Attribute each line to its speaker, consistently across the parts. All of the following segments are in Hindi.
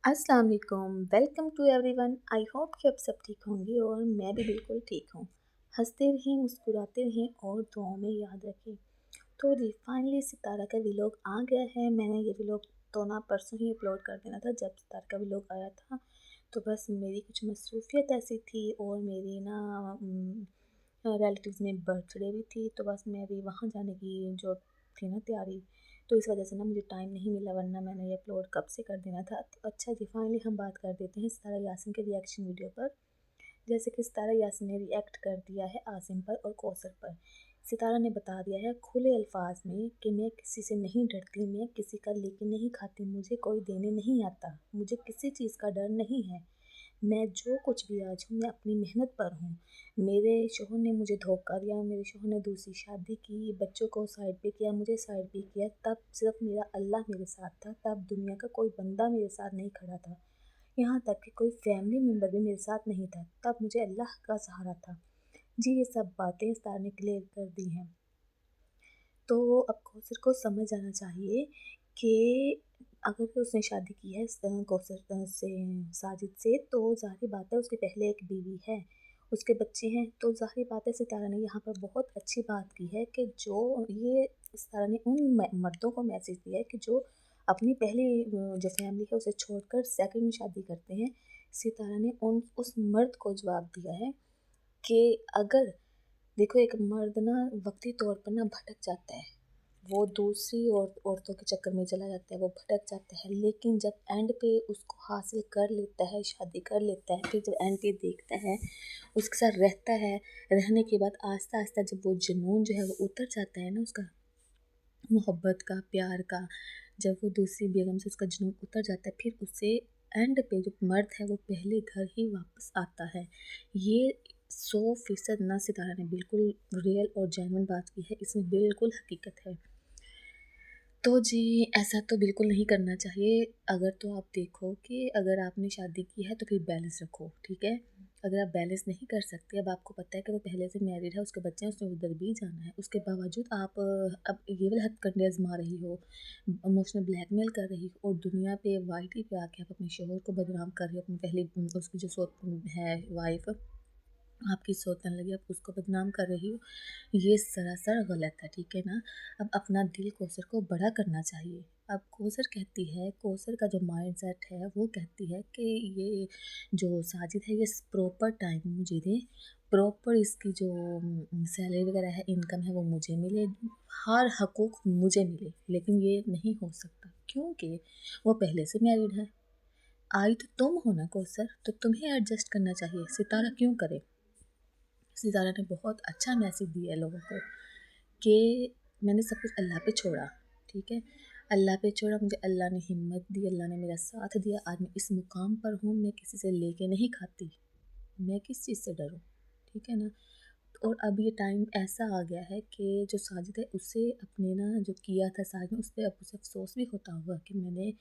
Speaker 1: अस्सलाम वालेकुम, welcome to everyone. I hope कि आप सब ठीक होंगे और मैं भी बिल्कुल ठीक हूँ। हंसते रहें, मुस्कुराते रहें और दुआओं में याद रखें। तो जी फाइनली सितारा का व्लॉग आ गया है। मैंने ये व्लॉग तो ना परसों ही अपलोड कर देना था जब सितारा का व्लॉग आया था। तो बस मेरी कुछ मसरूफियत ऐसी थी और मेरी ना रिलेटिव्स में बर्थडे भी थी, तो बस मैं भी वहाँ जाने की जो थी ना तैयारी, तो इस वजह से ना मुझे टाइम नहीं मिला, वरना मैंने ये अपलोड कब से कर देना था। तो अच्छा जी फाइनली हम बात कर देते हैं सितारा यासिन के रिएक्शन वीडियो पर। जैसे कि सितारा यासिन ने रिएक्ट कर दिया है आसिम पर और कौसर पर। सितारा ने बता दिया है खुले अल्फाज में कि मैं किसी से नहीं डरती, मैं किसी का लेकिन नहीं खाती, मुझे कोई देने नहीं आता, मुझे किसी चीज़ का डर नहीं है। मैं जो कुछ भी आज हूँ मैं अपनी मेहनत पर हूँ। मेरे शौहर ने मुझे धोखा दिया, मेरे शौहर ने दूसरी शादी की, बच्चों को साइड पे किया, मुझे साइड पे किया, तब सिर्फ मेरा अल्लाह मेरे साथ था, तब दुनिया का कोई बंदा मेरे साथ नहीं खड़ा था, यहाँ तक कि कोई फैमिली मेम्बर भी मेरे साथ नहीं था, तब मुझे अल्लाह का सहारा था। जी ये सब बातें स्टार ने क्लियर कर दी हैं। तो अब कौसर को समझ आना चाहिए कि अगर तो उसने शादी की है कौसर से, साजिद से, तो ज़ाहिर बात है उसके पहले एक बीवी है, उसके बच्चे हैं। तो ज़ाहिर बात है सितारा ने यहाँ पर बहुत अच्छी बात की है कि जो ये सितारा ने उन मर्दों को मैसेज दिया है कि जो अपनी पहली जो फैमिली है उसे छोड़कर सेकंड शादी करते हैं। सितारा ने उस मर्द को जवाब दिया है कि अगर देखो एक मर्द ना वक्ती तौर पर ना भटक जाता है, वो दूसरी औरतों के चक्कर में चला जाता है, वो भटक जाता है, लेकिन जब एंड पे उसको हासिल कर लेता है, शादी कर लेता है, फिर जब एंड पे देखता है उसके साथ रहता है, रहने के बाद आहिस्ता आहिस्ता जब वो जुनून जो है वो उतर जाता है ना उसका, मोहब्बत का, प्यार का, जब वो दूसरी बेगम से उसका जुनून उतर जाता है, फिर उसे एंड पे जो मर्द है वो पहले घर ही वापस आता है। ये 100% ना सितारा ने बिल्कुल रियल और जेन्युइन बात की है, इसमें बिल्कुल हकीकत है। तो जी ऐसा तो बिल्कुल नहीं करना चाहिए। अगर तो आप देखो कि अगर आपने शादी की है तो फिर बैलेंस रखो, ठीक है? अगर आप बैलेंस नहीं कर सकते, अब आपको पता है कि वो पहले से मैरिड है, उसके बच्चे हैं, उसने उधर भी जाना है, उसके बावजूद आप अब ये वाला हथकंडे आज़मा रही हो, इमोशनल ब्लैकमेल कर रही हो और दुनिया पे वाईटी पे आके आप अपने शौहर को बदनाम कर रही हो, अपनी पहली उसकी जो है वाइफ़, आपकी सोचने लगी, आप उसको बदनाम कर रही हो, ये सरासर गलत है, ठीक है ना? अब अपना दिल कौसर को बड़ा करना चाहिए। अब कौसर कहती है, कौसर का जो माइंडसेट है वो कहती है कि ये जो साजिद है ये प्रॉपर टाइम मुझे दे, प्रॉपर इसकी जो सैलरी वगैरह है, इनकम है वो मुझे मिले, हर हकूक़ मुझे मिले, लेकिन ये नहीं हो सकता क्योंकि वो पहले से मैरिड है। आई तो तुम हो ना कौसर, तो तुम्हें एडजस्ट करना चाहिए, सितारा क्यों करे? सितारा ने बहुत अच्छा मैसेज दिया है लोगों को कि मैंने सब कुछ अल्लाह पे छोड़ा, ठीक है? अल्लाह पे छोड़ा, मुझे अल्लाह ने हिम्मत दी, अल्लाह ने मेरा साथ दिया, आज मैं इस मुकाम पर हूँ, मैं किसी से लेके नहीं खाती, मैं किस चीज़ से डरूँ, ठीक है ना? और अब ये टाइम ऐसा आ गया है कि जो साजिद है उसे अपने ना जो किया था साजिद ने, उस पे अब उसे अफ़सोस भी होता होगा कि मैंने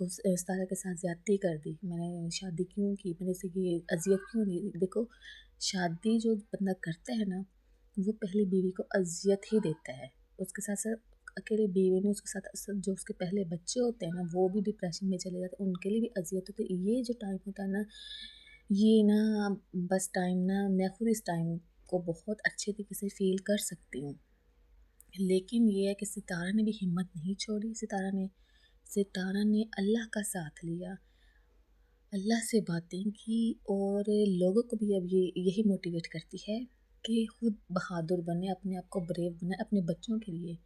Speaker 1: सितारा के साथ ज़्यादती कर दी, मैंने शादी क्यों की, मैंने इसे ये अज़ियत क्यों दी। देखो शादी जो बंदा करता है ना, वो पहली बीवी को अज़ियत ही देता है, उसके साथ-साथ अकेले बीवी में उसके साथ जो उसके पहले बच्चे होते हैं ना, वो भी डिप्रेशन में चले जाते हैं, उनके लिए भी अज़ियत होती है। ये जो टाइम होता है ना, ये ना बस टाइम ना मैं खुद इस टाइम को बहुत अच्छे तरीके से फ़ील कर सकती हूँ। लेकिन ये है कि सितारा ने भी हिम्मत नहीं छोड़ी, सितारा ने अल्लाह का साथ लिया, अल्लाह से बातें की और लोगों को भी अब ये यही मोटिवेट करती है कि खुद बहादुर बने, अपने आप को ब्रेव बनाए अपने बच्चों के लिए।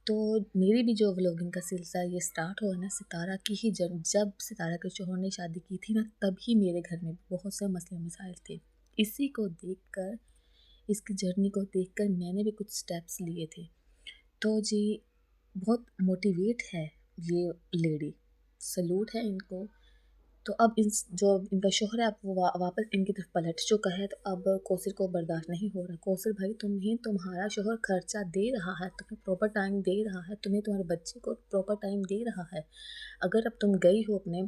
Speaker 1: तो मेरी भी जो व्लॉगिंग का सिलसिला ये स्टार्ट हुआ ना सितारा की ही जब सितारा के शौहर ने शादी की थी ना, तभी मेरे घर में बहुत से मसले मसाइल थे। इसी को देखकर, इसकी जर्नी को देखकर मैंने भी कुछ स्टेप्स लिए थे। तो जी बहुत मोटिवेट है ये लेडी, सैल्यूट है इनको। तो अब जो इनका शौहर है अब वो वापस इनकी तरफ पलट चुका है, तो अब कौसर को बर्दाश्त नहीं हो रहा। कौसर भाई तुम्हारा शौहर खर्चा दे रहा है, तुम्हें प्रॉपर टाइम दे रहा है, तुम्हें तुम्हारे बच्चे को प्रॉपर टाइम दे रहा है। अगर अब तुम गई हो अपने